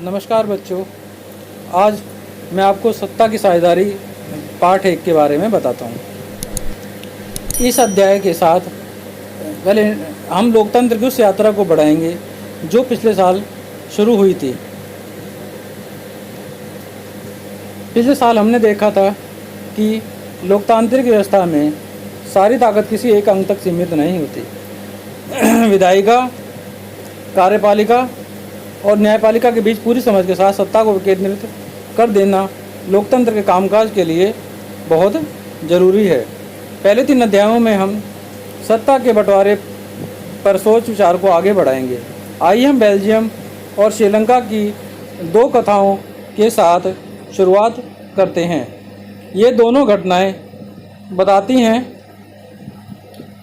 नमस्कार बच्चों, आज मैं आपको सत्ता की साझेदारी पार्ट 1 के बारे में बताता हूँ। इस अध्याय के साथ पहले हम लोकतंत्र की उस यात्रा को बढ़ाएंगे जो पिछले साल शुरू हुई थी। पिछले साल हमने देखा था कि लोकतांत्रिक व्यवस्था में सारी ताकत किसी एक अंग तक सीमित नहीं होती। विधायिका, कार्यपालिका और न्यायपालिका के बीच पूरी समझ के साथ सत्ता को विकेंद्रित कर देना लोकतंत्र के कामकाज के लिए बहुत ज़रूरी है। पहले 3 अध्यायों में हम सत्ता के बंटवारे पर सोच विचार को आगे बढ़ाएंगे। आइए हम बेल्जियम और श्रीलंका की 2 कथाओं के साथ शुरुआत करते हैं। ये दोनों घटनाएं बताती हैं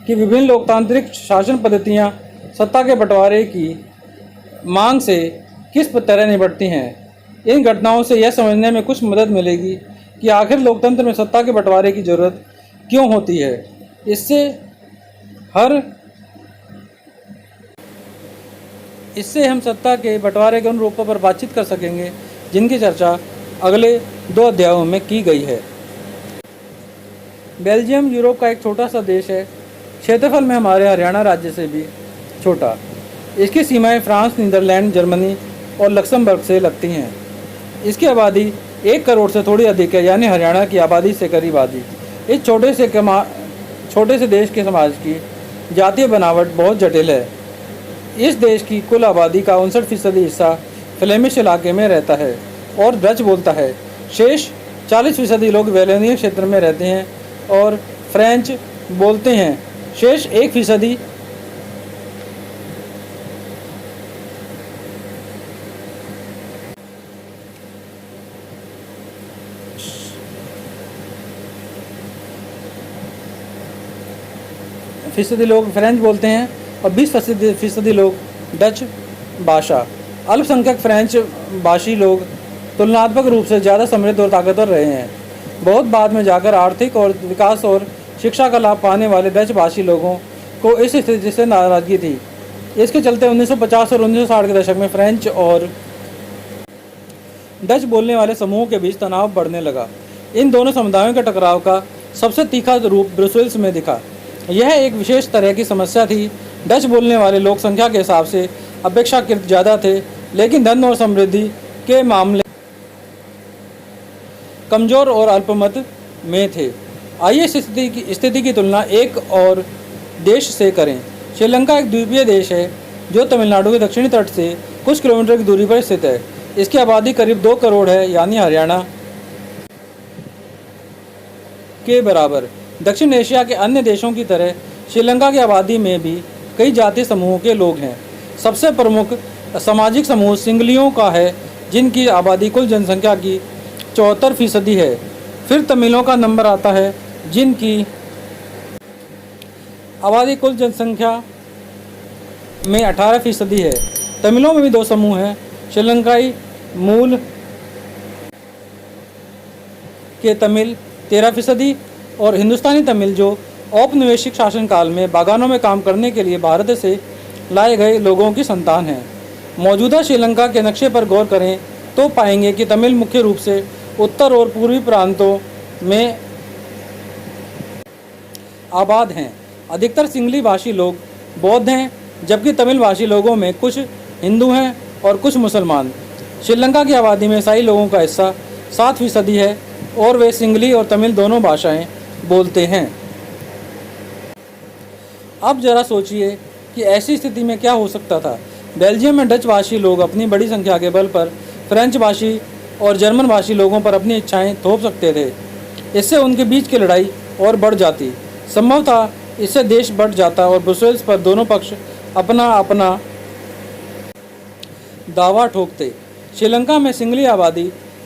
कि विभिन्न लोकतांत्रिक शासन पद्धतियां सत्ता के बंटवारे की मांग से किस तरह निपटती हैं। इन घटनाओं से यह समझने में कुछ मदद मिलेगी कि आखिर लोकतंत्र में सत्ता के बंटवारे की ज़रूरत क्यों होती है। इससे हम सत्ता के बंटवारे के उन रूपों पर बातचीत कर सकेंगे जिनकी चर्चा अगले 2 अध्यायों में की गई है। बेल्जियम यूरोप का एक छोटा सा देश है, क्षेत्रफल में हमारे हरियाणा राज्य से भी छोटा। इसकी सीमाएं फ्रांस, नीदरलैंड, जर्मनी और लक्समबर्ग से लगती हैं। इसकी आबादी 1 करोड़ से थोड़ी अधिक है, यानी हरियाणा की आबादी से करीब आधी। इस छोटे से देश के समाज की जातीय बनावट बहुत जटिल है। इस देश की कुल आबादी का 59% हिस्सा फ्लेमिश इलाके में रहता है और डच बोलता है। शेष 40% लोग वैलोनियन क्षेत्र में रहते हैं और फ्रेंच बोलते हैं। शेष 1% लोग फ्रेंच बोलते हैं और 20% लोग डच भाषा। अल्पसंख्यक फ्रेंच भाषी लोग तुलनात्मक रूप से ज़्यादा समृद्ध और ताकतवर रहे हैं। बहुत बाद में जाकर आर्थिक और विकास और शिक्षा का लाभ पाने वाले डच भाषी लोगों को इस स्थिति से नाराज़गी थी। इसके चलते 1950 और 1960 के दशक में फ्रेंच और डच बोलने वाले समूहों के बीच तनाव बढ़ने लगा। इन दोनों समुदायों के टकराव का सबसे तीखा रूप ब्रुसेल्स में दिखा। यह एक विशेष तरह की समस्या थी। डच बोलने वाले लोग संख्या के हिसाब से अपेक्षाकृत ज़्यादा थे, लेकिन धन और समृद्धि के मामले कमज़ोर और अल्पमत में थे। आइए इस स्थिति की तुलना एक और देश से करें। श्रीलंका एक द्वीपीय देश है जो तमिलनाडु के दक्षिणी तट से कुछ किलोमीटर की दूरी पर स्थित है। इसकी आबादी करीब 2 करोड़ है, यानी हरियाणा के बराबर। दक्षिण एशिया के अन्य देशों की तरह श्रीलंका की आबादी में भी कई जातीय समूहों के लोग हैं। सबसे प्रमुख सामाजिक समूह सिंगलियों का है, जिनकी आबादी कुल जनसंख्या की 74% है। फिर तमिलों का नंबर आता है, जिनकी आबादी कुल जनसंख्या में 18% है। तमिलों में भी 2 समूह हैं, श्रीलंकाई मूल के तमिल 13% और हिंदुस्तानी तमिल जो औपनिवेशिक शासनकाल में बागानों में काम करने के लिए भारत से लाए गए लोगों की संतान हैं। मौजूदा श्रीलंका के नक्शे पर गौर करें तो पाएंगे कि तमिल मुख्य रूप से उत्तर और पूर्वी प्रांतों में आबाद हैं। अधिकतर सिंगली भाषी लोग बौद्ध हैं, जबकि तमिल भाषी लोगों में कुछ हिंदू हैं और कुछ मुसलमान। श्रीलंका की आबादी में ईसाई लोगों का हिस्सा 7% है और वे सिंगली और तमिल दोनों भाषाएं बोलते हैं। अब जरा सोचिए कि ऐसी स्थिति में क्या हो सकता था। बेल्जियम में डच भाषी लोग अपनी बड़ी संख्या के बल पर फ्रेंच भाषी और जर्मन भाषी लोगों पर अपनी इच्छाएं थोप सकते थे। इससे उनके बीच की लड़ाई और बढ़ जाती। संभवतः इससे देश बढ़ जाता और ब्रुसेल्स पर दोनों पक्ष अपना अपना दावा ठोकते। श्रीलंका में सिंगली आबादी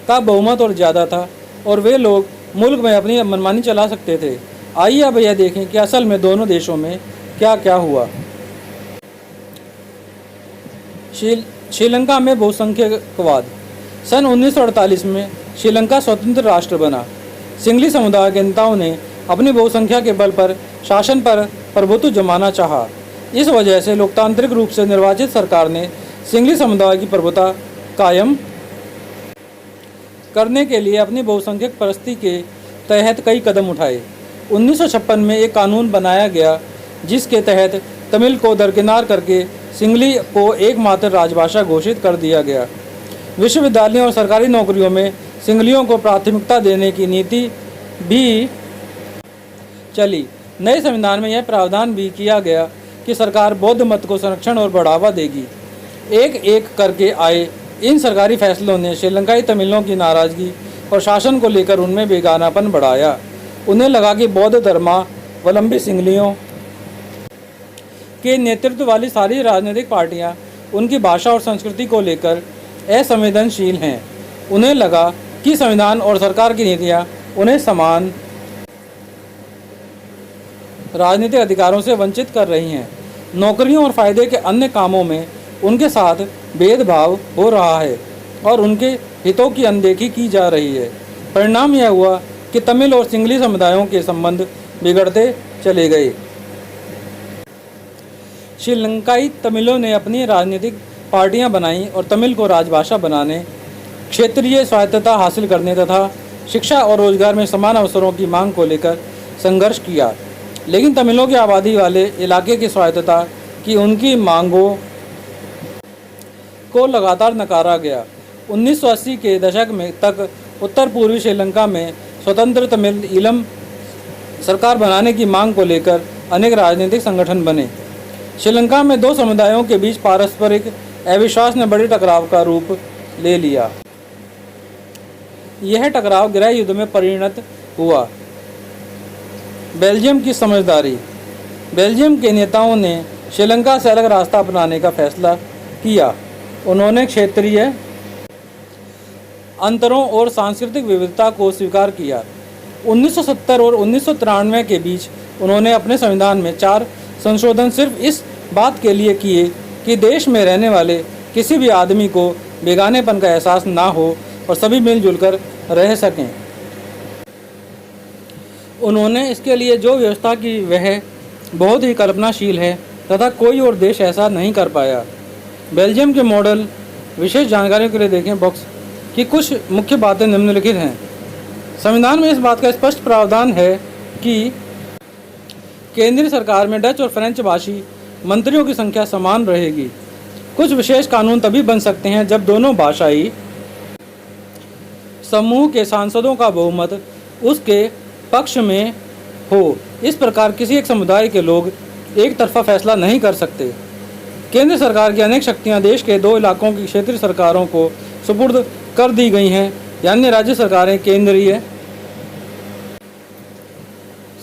का बहुमत और ज़्यादा था और वे लोग मुल्क में अपनी मनमानी चला सकते थे। आइए अब यह देखें कि असल में दोनों देशों में क्या क्या हुआ। श्रीलंका में बहुसंख्यकवाद। सन 1948 में श्रीलंका स्वतंत्र राष्ट्र बना। सिंगली समुदाय के नेताओं ने अपनी बहुसंख्या के बल पर शासन पर प्रभुत्व जमाना चाहा। इस वजह से लोकतांत्रिक रूप से निर्वाचित सरकार ने सिंगली समुदाय की प्रभुता कायम करने के लिए अपनी बहुसंख्यक परिस्थिति के तहत कई कदम उठाए। 1956 में एक कानून बनाया गया जिसके तहत तमिल को दरकिनार करके सिंगली को एकमात्र राजभाषा घोषित कर दिया गया। विश्वविद्यालयों और सरकारी नौकरियों में सिंगलियों को प्राथमिकता देने की नीति भी चली। नए संविधान में यह प्रावधान भी किया गया कि सरकार बौद्ध मत को संरक्षण और बढ़ावा देगी। एक एक करके आए इन सरकारी फैसलों ने श्रीलंकाई तमिलों की नाराजगी और शासन को लेकर उनमें बेगानापन बढ़ाया। उन्हें लगा कि बौद्ध धर्मावलंबी सिंगलियों के नेतृत्व वाली सारी राजनीतिक पार्टियां उनकी भाषा और संस्कृति को लेकर असंवेदनशील हैं। उन्हें लगा कि संविधान और सरकार की नीतियां उन्हें समान राजनीतिक अधिकारों से वंचित कर रही हैं। नौकरियों और फायदे के अन्य कामों में उनके साथ भेदभाव हो रहा है और उनके हितों की अनदेखी की जा रही है। परिणाम यह हुआ कि तमिल और सिंगली समुदायों के संबंध बिगड़ते चले गए। श्रीलंकाई तमिलों ने अपनी राजनीतिक पार्टियां बनाईं और तमिल को राजभाषा बनाने, क्षेत्रीय स्वायत्तता हासिल करने तथा शिक्षा और रोजगार में समान अवसरों की मांग को लेकर संघर्ष किया। लेकिन तमिलों की आबादी वाले इलाके की स्वायत्तता की उनकी मांगों को लगातार नकारा गया। 1980 के दशक में तक उत्तर पूर्वी श्रीलंका में स्वतंत्र तमिल ईलम सरकार बनाने की मांग को लेकर अनेक राजनीतिक संगठन बने। श्रीलंका में दो समुदायों के बीच पारस्परिक अविश्वास ने बड़े टकराव का रूप ले लिया। यह टकराव गृह युद्ध में परिणत हुआ। बेल्जियम की समझदारी। बेल्जियम के नेताओं ने श्रीलंका से अलग रास्ता अपनाने का फैसला किया। उन्होंने क्षेत्रीय अंतरों और सांस्कृतिक विविधता को स्वीकार किया। 1970 और 1993 के बीच उन्होंने अपने संविधान में 4 संशोधन सिर्फ इस बात के लिए किए कि देश में रहने वाले किसी भी आदमी को बेगानेपन का एहसास ना हो और सभी मिलजुल कर रह सकें। उन्होंने इसके लिए जो व्यवस्था की वह बहुत ही कल्पनाशील है तथा कोई और देश ऐसा नहीं कर पाया। बेल्जियम के मॉडल विशेष जानकारी के लिए देखें बॉक्स की कुछ मुख्य बातें निम्नलिखित हैं। संविधान में इस बात का स्पष्ट प्रावधान है कि केंद्रीय सरकार में डच और फ्रेंच भाषी मंत्रियों की संख्या समान रहेगी। कुछ विशेष कानून तभी बन सकते हैं जब दोनों भाषाई समूह के सांसदों का बहुमत उसके पक्ष में हो। इस प्रकार किसी एक समुदाय के लोग एक तरफा फैसला नहीं कर सकते। केंद्र सरकार की अनेक शक्तियां देश के 2 इलाकों की क्षेत्रीय सरकारों को सुपुर्द कर दी गई हैं, यानी राज्य सरकारें केंद्रीय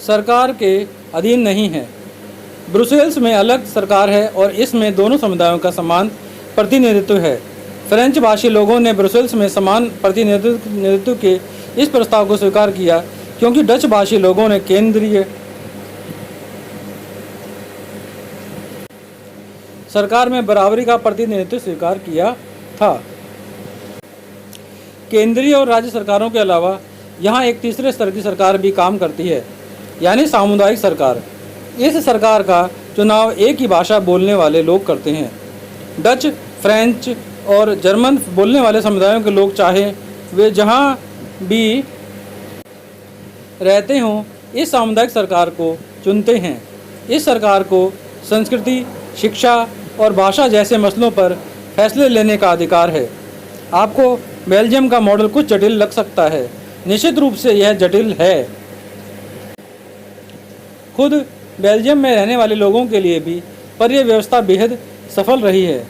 सरकार के अधीन नहीं है। ब्रुसेल्स में अलग सरकार है और इसमें दोनों समुदायों का समान प्रतिनिधित्व है। फ्रेंच भाषी लोगों ने ब्रुसेल्स में समान प्रतिनिधित्व के इस प्रस्ताव को स्वीकार किया क्योंकि डच भाषी लोगों ने केंद्रीय सरकार में बराबरी का प्रतिनिधित्व स्वीकार किया था। केंद्रीय और राज्य सरकारों के अलावा यहाँ एक तीसरे स्तर की सरकार भी काम करती है, यानी सामुदायिक सरकार। इस सरकार का चुनाव एक ही भाषा बोलने वाले लोग करते हैं। डच, फ्रेंच और जर्मन बोलने वाले समुदायों के लोग चाहे वे जहाँ भी रहते हों इस सामुदायिक सरकार को चुनते हैं। इस सरकार को संस्कृति, शिक्षा और भाषा जैसे मसलों पर फैसले लेने का अधिकार है। आपको बेल्जियम का मॉडल कुछ जटिल लग सकता है, निश्चित रूप से यह जटिल है। खुद बेल्जियम में रहने वाले लोगों के लिए भी पर यह व्यवस्था बेहद सफल रही है।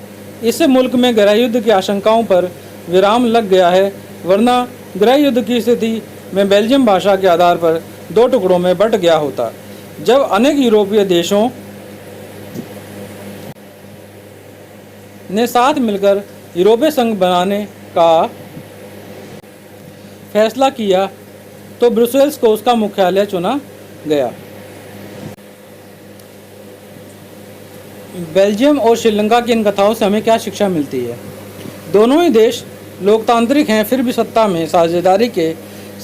इससे मुल्क में गृह युद्ध की आशंकाओं पर विराम लग गया है, वरना गृह युद्ध की स्थिति में बेल्जियम भाषा के आधार पर 2 टुकड़ों में बंट गया होता। जब अनेक यूरोपीय देशों ने साथ मिलकर यूरोपीय संघ बनाने का फैसला किया तो ब्रुसेल्स को उसका मुख्यालय चुना गया। बेल्जियम और श्रीलंका की इन कथाओं से हमें क्या शिक्षा मिलती है? दोनों ही देश लोकतांत्रिक हैं, फिर भी सत्ता में साझेदारी के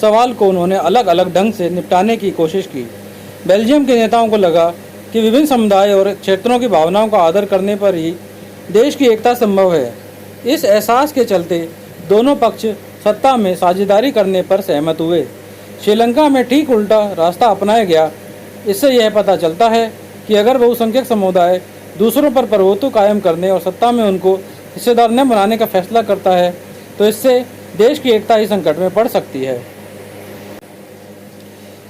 सवाल को उन्होंने अलग अलग ढंग से निपटाने की कोशिश की। बेल्जियम के नेताओं को लगा कि विभिन्न समुदाय और क्षेत्रों की भावनाओं का आदर करने पर ही देश की एकता संभव है। इस एहसास के चलते दोनों पक्ष सत्ता में साझेदारी करने पर सहमत हुए। श्रीलंका में ठीक उल्टा रास्ता अपनाया गया। इससे यह पता चलता है कि अगर बहुसंख्यक समुदाय दूसरों पर प्रभुत्व कायम करने और सत्ता में उनको हिस्सेदार न बनाने का फैसला करता है तो इससे देश की एकता ही संकट में पड़ सकती है।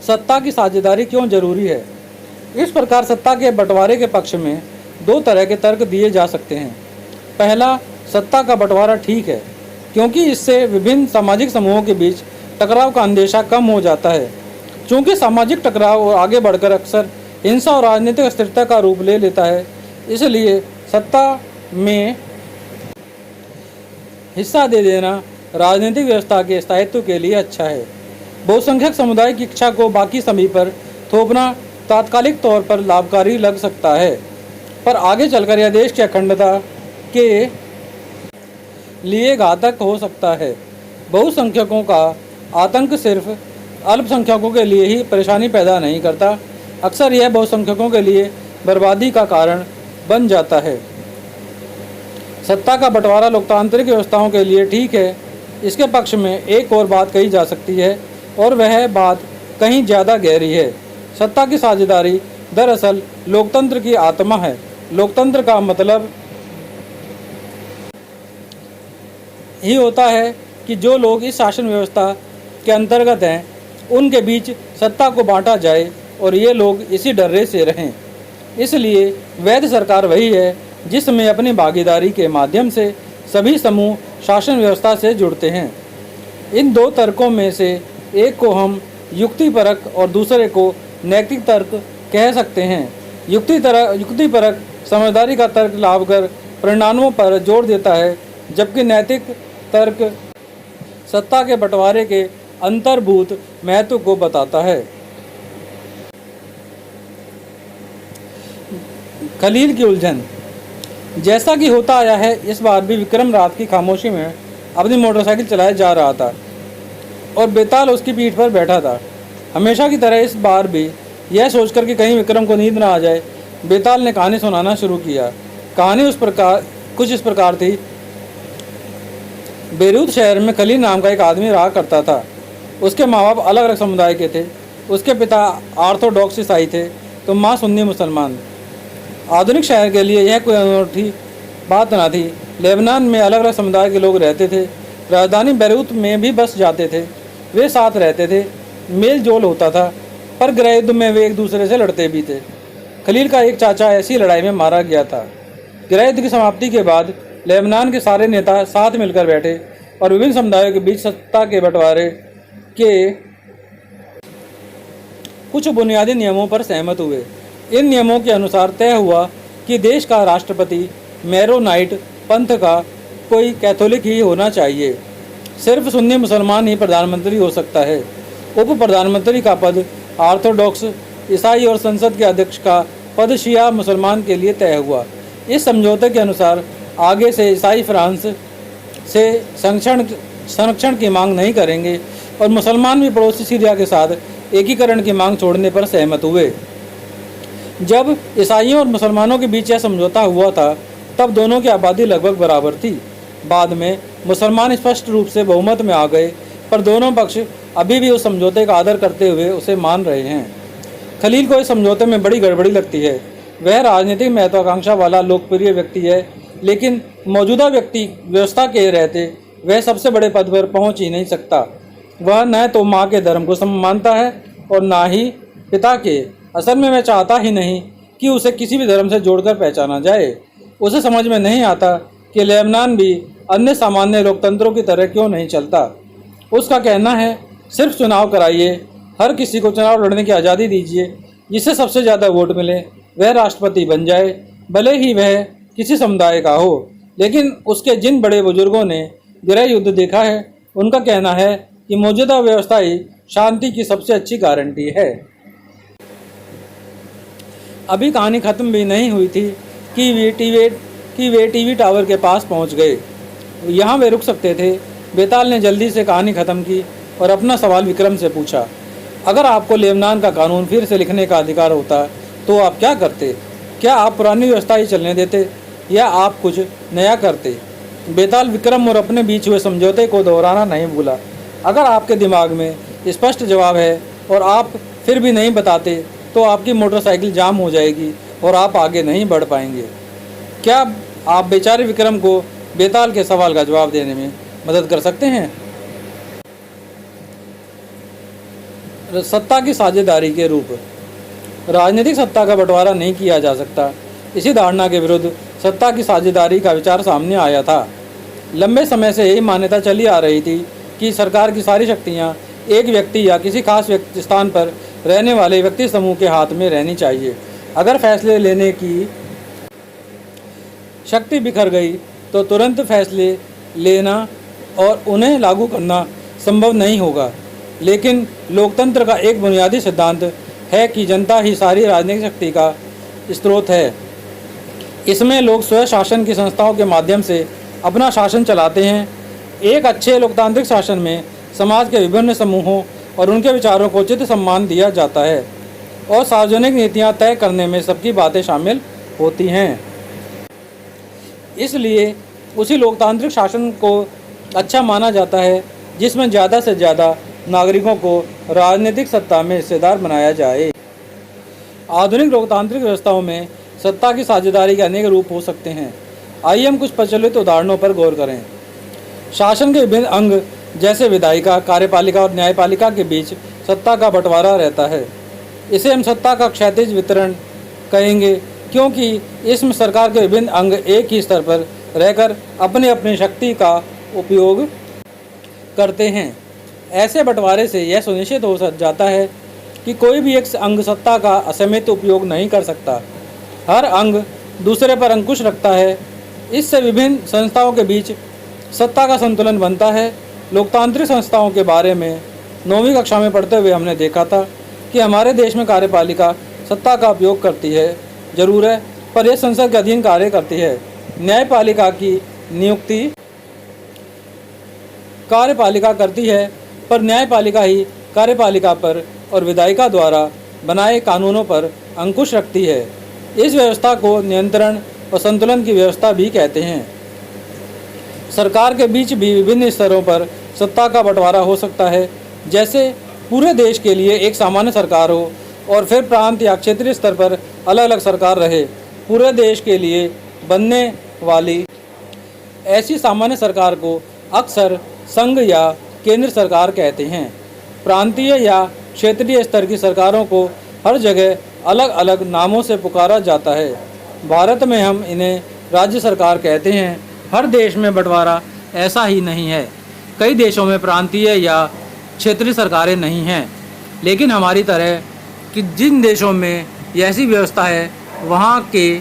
सत्ता की साझेदारी क्यों जरूरी है? इस प्रकार सत्ता के बंटवारे के पक्ष में दो तरह के तर्क दिए जा सकते हैं। पहला, सत्ता का बंटवारा ठीक है क्योंकि इससे विभिन्न सामाजिक समूहों के बीच टकराव का अंदेशा कम हो जाता है। चूँकि सामाजिक टकराव आगे बढ़कर अक्सर हिंसा और राजनीतिक अस्थिरता का रूप ले लेता है, इसलिए सत्ता में हिस्सा दे देना राजनीतिक व्यवस्था के स्थायित्व के लिए अच्छा है। बहुसंख्यक समुदाय की इच्छा को बाकी सभी पर थोपना तात्कालिक तौर पर लाभकारी लग सकता है, पर आगे चलकर यह देश की अखंडता के लिए घातक हो सकता है। बहुसंख्यकों का आतंक सिर्फ अल्पसंख्यकों के लिए ही परेशानी पैदा नहीं करता, अक्सर यह बहुसंख्यकों के लिए बर्बादी का कारण बन जाता है। सत्ता का बंटवारा लोकतांत्रिक व्यवस्थाओं के लिए ठीक है। इसके पक्ष में एक और बात कही जा सकती है और वह बात कहीं ज़्यादा गहरी है। सत्ता की साझेदारी दरअसल लोकतंत्र की आत्मा है। लोकतंत्र का मतलब ही होता है कि जो लोग इस शासन व्यवस्था के अंतर्गत हैं उनके बीच सत्ता को बांटा जाए और ये लोग इसी डर्रे से रहें। इसलिए वैध सरकार वही है जिसमें अपनी भागीदारी के माध्यम से सभी समूह शासन व्यवस्था से जुड़ते हैं। इन दो तर्कों में से एक को हम युक्तिपरक और दूसरे को नैतिक तर्क कह सकते हैं। युक्तिपरक समझदारी का तर्क लाभकर परिणामों पर जोर देता है, जबकि नैतिक तर्क सत्ता के बंटवारे के अंतर्भूत महत्व को बताता है। खलील की उलझन। जैसा कि होता आया है, इस बार भी विक्रम रात की खामोशी में अपनी मोटरसाइकिल चलाए जा रहा था और बेताल उसकी पीठ पर बैठा था। हमेशा की तरह इस बार भी यह सोचकर कि कहीं विक्रम को नींद न आ जाए, बेताल ने कहानी सुनाना शुरू किया। कहानी कुछ इस प्रकार थी। बेरूत शहर में खलील नाम का एक आदमी रहा करता था। उसके माँ बाप अलग अलग समुदाय के थे। उसके पिता ऑर्थोडॉक्स ईसाई थे तो माँ सुन्नी मुसलमान। आधुनिक शहर के लिए यह कोई अनूठी बात न थी। लेबनान में अलग अलग समुदाय के लोग रहते थे। राजधानी बैरूत में भी बस जाते थे। वे साथ रहते थे, मेल जोल होता था, पर गृह युद्ध में वे एक दूसरे से लड़ते भी थे। खलील का एक चाचा ऐसी लड़ाई में मारा गया था। गृह युद्ध की समाप्ति के बाद लेबनान के सारे नेता साथ मिलकर बैठे और विभिन्न समुदायों के बीच सत्ता के बंटवारे के कुछ बुनियादी नियमों पर सहमत हुए। इन नियमों के अनुसार तय हुआ कि देश का राष्ट्रपति मैरोनाइट पंथ का कोई कैथोलिक ही होना चाहिए। सिर्फ सुन्नी मुसलमान ही प्रधानमंत्री हो सकता है। उप प्रधानमंत्री का पद ऑर्थोडॉक्स ईसाई और संसद के अध्यक्ष का पद शिया मुसलमान के लिए तय हुआ। इस समझौते के अनुसार आगे से ईसाई फ्रांस से संरक्षण की मांग नहीं करेंगे और मुसलमान भी पड़ोसी सीरिया के साथ एकीकरण की मांग छोड़ने पर सहमत हुए। जब ईसाइयों और मुसलमानों के बीच यह समझौता हुआ था तब दोनों की आबादी लगभग बराबर थी। बाद में मुसलमान स्पष्ट रूप से बहुमत में आ गए, पर दोनों पक्ष अभी भी उस समझौते का आदर करते हुए उसे मान रहे हैं। खलील को इस समझौते में बड़ी गड़बड़ी लगती है। वह राजनीतिक महत्वाकांक्षा वाला लोकप्रिय व्यक्ति है, लेकिन मौजूदा व्यवस्था के रहते वह सबसे बड़े पद पर पहुंच ही नहीं सकता। वह न तो माँ के धर्म को मानता है और ना ही पिता के। असल में वह चाहता ही नहीं कि उसे किसी भी धर्म से जोड़कर पहचाना जाए। उसे समझ में नहीं आता कि लेबनान भी अन्य सामान्य लोकतंत्रों की तरह क्यों नहीं चलता। उसका कहना है, सिर्फ चुनाव कराइए, हर किसी को चुनाव लड़ने की आज़ादी दीजिए, जिससे सबसे ज़्यादा वोट मिले वह राष्ट्रपति बन जाए, भले ही वह किसी समुदाय का हो। लेकिन उसके जिन बड़े बुजुर्गों ने गृह युद्ध देखा है, उनका कहना है कि मौजूदा व्यवस्था ही शांति की सबसे अच्छी गारंटी है। अभी कहानी खत्म भी नहीं हुई थी कि वे टीवी टावर के पास पहुंच गए। यहाँ वे रुक सकते थे। बेताल ने जल्दी से कहानी ख़त्म की और अपना सवाल विक्रम से पूछा, अगर आपको लेबनान का कानून फिर से लिखने का अधिकार होता तो आप क्या करते? क्या आप पुरानी व्यवस्था ही चलने देते या आप कुछ नया करते? बेताल विक्रम और अपने बीच हुए समझौते को दोहराना नहीं भूला। अगर आपके दिमाग में स्पष्ट जवाब है और आप फिर भी नहीं बताते तो आपकी मोटरसाइकिल जाम हो जाएगी और आप आगे नहीं बढ़ पाएंगे। क्या आप बेचारे विक्रम को बेताल के सवाल का जवाब देने में मदद कर सकते हैं? सत्ता की साझेदारी के रूप। राजनीतिक सत्ता का बंटवारा नहीं किया जा सकता, इसी धारणा के विरुद्ध सत्ता की साझेदारी का विचार सामने आया था। लंबे समय से यही मान्यता चली आ रही थी कि सरकार की सारी शक्तियां एक व्यक्ति या किसी खास स्थान पर रहने वाले व्यक्ति समूह के हाथ में रहनी चाहिए। अगर फैसले लेने की शक्ति बिखर गई तो तुरंत फैसले लेना और उन्हें लागू करना संभव नहीं होगा। लेकिन लोकतंत्र का एक बुनियादी सिद्धांत है कि जनता ही सारी राजनीतिक शक्ति का स्रोत है। इसमें लोग स्वयं शासन की संस्थाओं के माध्यम से अपना शासन चलाते हैं। एक अच्छे लोकतांत्रिक शासन में समाज के विभिन्न समूहों और उनके विचारों को उचित सम्मान दिया जाता है और सार्वजनिक नीतियां तय करने में सबकी बातें शामिल होती हैं। इसलिए उसी लोकतांत्रिक शासन को अच्छा माना जाता है जिसमें ज़्यादा से ज़्यादा नागरिकों को राजनीतिक सत्ता में हिस्सेदार बनाया जाए। आधुनिक लोकतांत्रिक व्यवस्थाओं में सत्ता की साझेदारी के अनेक रूप हो सकते हैं। आइए हम कुछ प्रचलित उदाहरणों पर गौर करें। शासन के विभिन्न अंग जैसे विधायिका, कार्यपालिका और न्यायपालिका के बीच सत्ता का बंटवारा रहता है। इसे हम सत्ता का क्षैतिज वितरण कहेंगे क्योंकि इसमें सरकार के विभिन्न अंग एक ही स्तर पर रहकर अपनी अपनी शक्ति का उपयोग करते हैं। ऐसे बंटवारे से यह सुनिश्चित हो जाता है कि कोई भी एक अंग सत्ता का असीमित उपयोग नहीं कर सकता। हर अंग दूसरे पर अंकुश रखता है। इससे विभिन्न संस्थाओं के बीच सत्ता का संतुलन बनता है। लोकतांत्रिक संस्थाओं के बारे में 9वीं कक्षा में पढ़ते हुए हमने देखा था कि हमारे देश में कार्यपालिका सत्ता का उपयोग करती है, जरूर है, पर यह संसद के अधीन कार्य करती है। न्यायपालिका की नियुक्ति कार्यपालिका करती है, पर न्यायपालिका ही कार्यपालिका पर और विधायिका द्वारा बनाए कानूनों पर अंकुश रखती है। इस व्यवस्था को नियंत्रण और संतुलन की व्यवस्था भी कहते हैं। सरकार के बीच भी विभिन्न स्तरों पर सत्ता का बंटवारा हो सकता है, जैसे पूरे देश के लिए एक सामान्य सरकार हो और फिर प्रांत या क्षेत्रीय स्तर पर अलग अलग सरकार रहे। पूरे देश के लिए बनने वाली ऐसी सामान्य सरकार को अक्सर संघ या केंद्र सरकार कहते हैं। प्रांतीय या क्षेत्रीय स्तर की सरकारों को हर जगह अलग अलग नामों से पुकारा जाता है। भारत में हम इन्हें राज्य सरकार कहते हैं। हर देश में बंटवारा ऐसा ही नहीं है। कई देशों में प्रांतीय या क्षेत्रीय सरकारें नहीं हैं, लेकिन हमारी तरह कि जिन देशों में ऐसी व्यवस्था है वहाँ के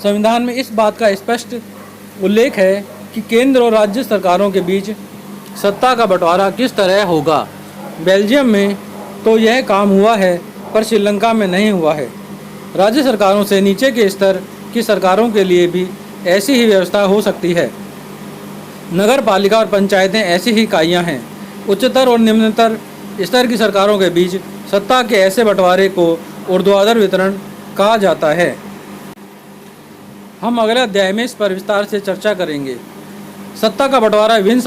संविधान में इस बात का स्पष्ट उल्लेख है कि केंद्र और राज्य सरकारों के बीच सत्ता का बंटवारा किस तरह होगा। बेल्जियम में तो यह काम हुआ है, पर श्रीलंका में नहीं हुआ है। राज्य सरकारों से नीचे के स्तर की सरकारों के लिए भी ऐसी ही व्यवस्था हो सकती है। नगर पालिका और पंचायतें ऐसी ही इकाइयाँ हैं। उच्चतर और निम्नतर स्तर की सरकारों के बीच सत्ता के ऐसे बंटवारे को ऊर्ध्वाधर वितरण कहा जाता है। हम अगले अध्याय में इस पर विस्तार से चर्चा करेंगे। सत्ता का बंटवारा विभिन्न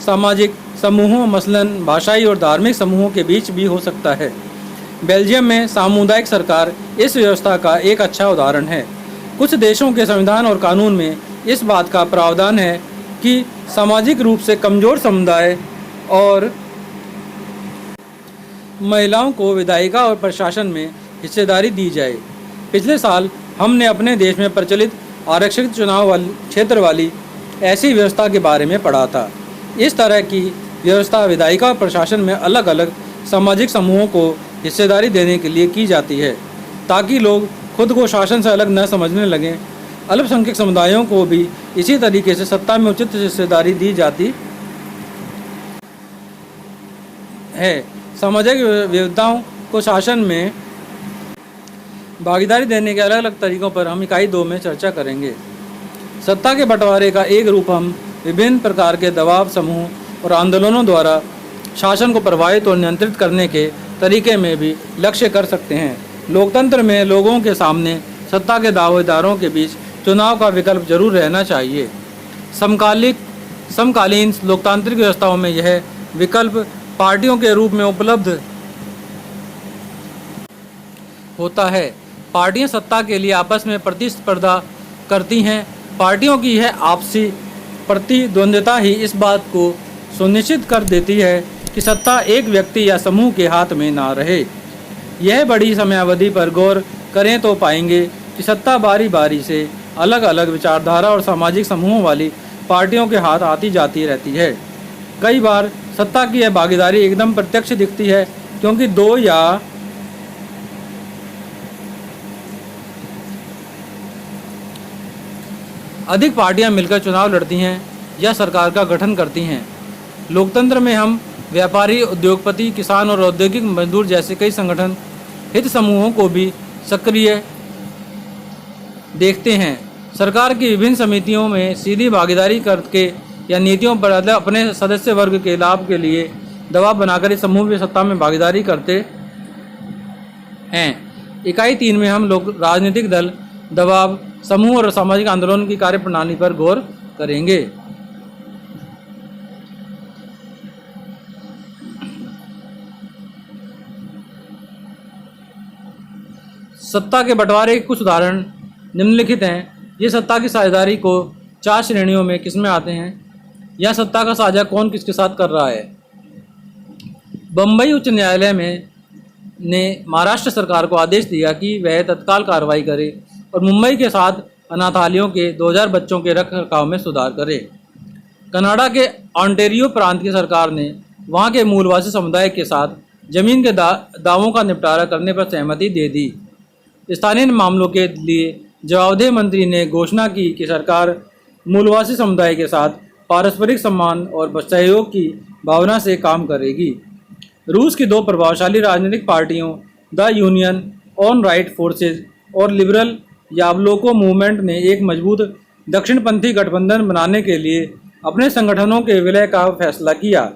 सामाजिक समूहों मसलन भाषाई और धार्मिक समूहों के बीच भी हो सकता है। बेल्जियम में सामुदायिक सरकार इस व्यवस्था का एक अच्छा उदाहरण है। कुछ देशों के संविधान और कानून में इस बात का प्रावधान है कि सामाजिक रूप से कमजोर समुदाय और महिलाओं को विधायिका और प्रशासन में हिस्सेदारी दी जाए। पिछले साल हमने अपने देश में प्रचलित आरक्षित चुनाव क्षेत्र वाली ऐसी व्यवस्था के बारे में पढ़ा था। इस तरह की व्यवस्था विधायिका और प्रशासन में अलग अलग सामाजिक समूहों को हिस्सेदारी देने के लिए की जाती है, ताकि लोग खुद को शासन से अलग न समझने लगें। अल्पसंख्यक समुदायों को भी इसी तरीके से सत्ता में उचित हिस्सेदारी दी जाती है। सामाजिक विविधताओं को शासन में भागीदारी देने के अलग अलग तरीकों पर हम इकाई 2 में चर्चा करेंगे। सत्ता के बंटवारे का एक रूप हम विभिन्न प्रकार के दबाव समूह और आंदोलनों द्वारा शासन को प्रभावित और नियंत्रित करने के तरीके में भी लक्ष्य कर सकते हैं। लोकतंत्र में लोगों के सामने सत्ता के दावेदारों के बीच चुनाव का विकल्प जरूर रहना चाहिए। समकालीन लोकतांत्रिक व्यवस्थाओं में यह विकल्प पार्टियों के रूप में उपलब्ध होता है। पार्टियां सत्ता के लिए आपस में प्रतिस्पर्धा करती हैं। पार्टियों की यह आपसी प्रतिद्वंद्विता ही इस बात को सुनिश्चित कर देती है कि सत्ता एक व्यक्ति या समूह के हाथ में ना रहे। यह बड़ी समयावधि पर गौर करें तो पाएंगे कि सत्ता बारी बारी से अलग अलग विचारधारा और सामाजिक समूहों वाली पार्टियों के हाथ आती जाती रहती है। कई बार सत्ता की यह भागीदारी एकदम प्रत्यक्ष दिखती है, क्योंकि दो या अधिक पार्टियां मिलकर चुनाव लड़ती हैं या सरकार का गठन करती हैं। लोकतंत्र में हम व्यापारी, उद्योगपति, किसान और औद्योगिक मजदूर जैसे कई संगठन हित समूहों को भी सक्रिय देखते हैं। सरकार की विभिन्न समितियों में सीधी भागीदारी करके या नीतियों पर अपने सदस्य वर्ग के लाभ के लिए दबाव बनाकर इस समूह की सत्ता में भागीदारी करते हैं। इकाई 3 में हम लोग राजनीतिक दल, दबाव, समूह और सामाजिक आंदोलन की कार्यप्रणाली पर गौर करेंगे। सत्ता के बंटवारे के कुछ उदाहरण निम्नलिखित हैं। ये सत्ता की साझेदारी को 4 श्रेणियों में किस्में आते हैं। यह सत्ता का साझा कौन किसके साथ कर रहा है। बम्बई उच्च न्यायालय ने महाराष्ट्र सरकार को आदेश दिया कि वह तत्काल कार्रवाई करे और मुंबई के साथ अनाथालयों के 2000 बच्चों के रखरखाव में सुधार करे। कनाडा के ऑन्टेरियो प्रांत की सरकार ने वहां के मूलवासी समुदाय के साथ जमीन के दावों का निपटारा करने पर सहमति दे दी। स्थानीय मामलों के लिए जवाबदेह मंत्री ने घोषणा की कि सरकार मूलवासी समुदाय के साथ पारस्परिक सम्मान और सहयोग की भावना से काम करेगी। रूस की 2 प्रभावशाली राजनीतिक पार्टियों the union on right forces और लिबरल यावलोको मूवमेंट ने एक मजबूत दक्षिणपंथी गठबंधन बनाने के लिए अपने संगठनों के विलय का फैसला किया।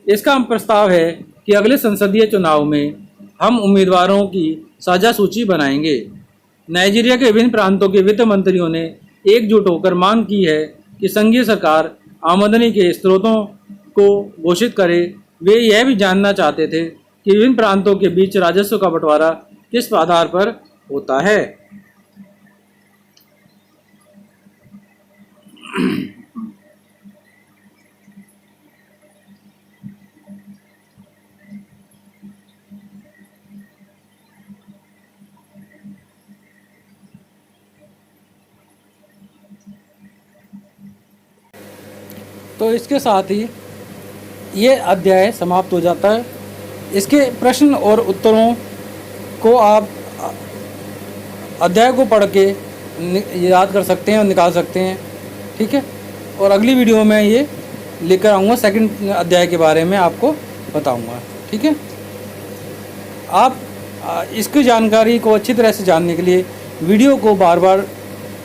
इसका प्रस्ताव है कि अगले संसदीय चुनाव में हम उम्मीदवारों की साझा सूची बनाएंगे। नाइजीरिया के विभिन्न प्रांतों के वित्त मंत्रियों ने एकजुट होकर मांग की है कि संघीय सरकार आमदनी के स्रोतों को घोषित करे। वे यह भी जानना चाहते थे कि विभिन्न प्रांतों के बीच राजस्व का बंटवारा किस आधार पर होता है। तो इसके साथ ही ये अध्याय समाप्त हो जाता है। इसके प्रश्न और उत्तरों को आप अध्याय को पढ़ के याद कर सकते हैं और निकाल सकते हैं, ठीक है। और अगली वीडियो में ये लेकर आऊँगा, सेकंड अध्याय के बारे में आपको बताऊँगा, ठीक है। आप इसकी जानकारी को अच्छी तरह से जानने के लिए वीडियो को बार बार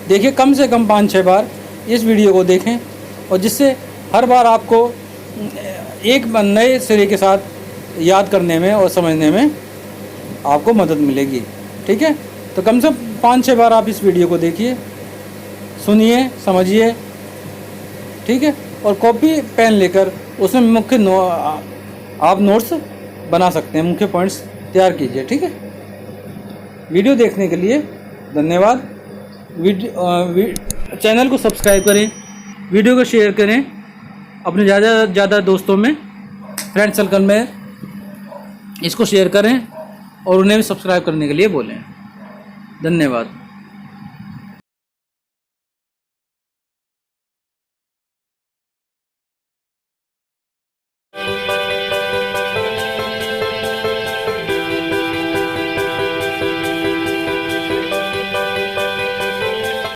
देखिए, कम से कम 5-6 बार इस वीडियो को देखें, और जिससे हर बार आपको एक नए सिरे के साथ याद करने में और समझने में आपको मदद मिलेगी, ठीक है। तो कम से कम 5-6 बार आप इस वीडियो को देखिए, सुनिए, समझिए, ठीक है। और कॉपी पेन लेकर उसमें मुख्य आप नोट्स बना सकते हैं, मुख्य पॉइंट्स तैयार कीजिए, ठीक है। वीडियो देखने के लिए धन्यवाद। चैनल को सब्सक्राइब करें, वीडियो को शेयर करें अपने ज़्यादा दोस्तों में, फ्रेंड सर्कल में इसको शेयर करें और उन्हें भी सब्सक्राइब करने के लिए बोलें। धन्यवाद।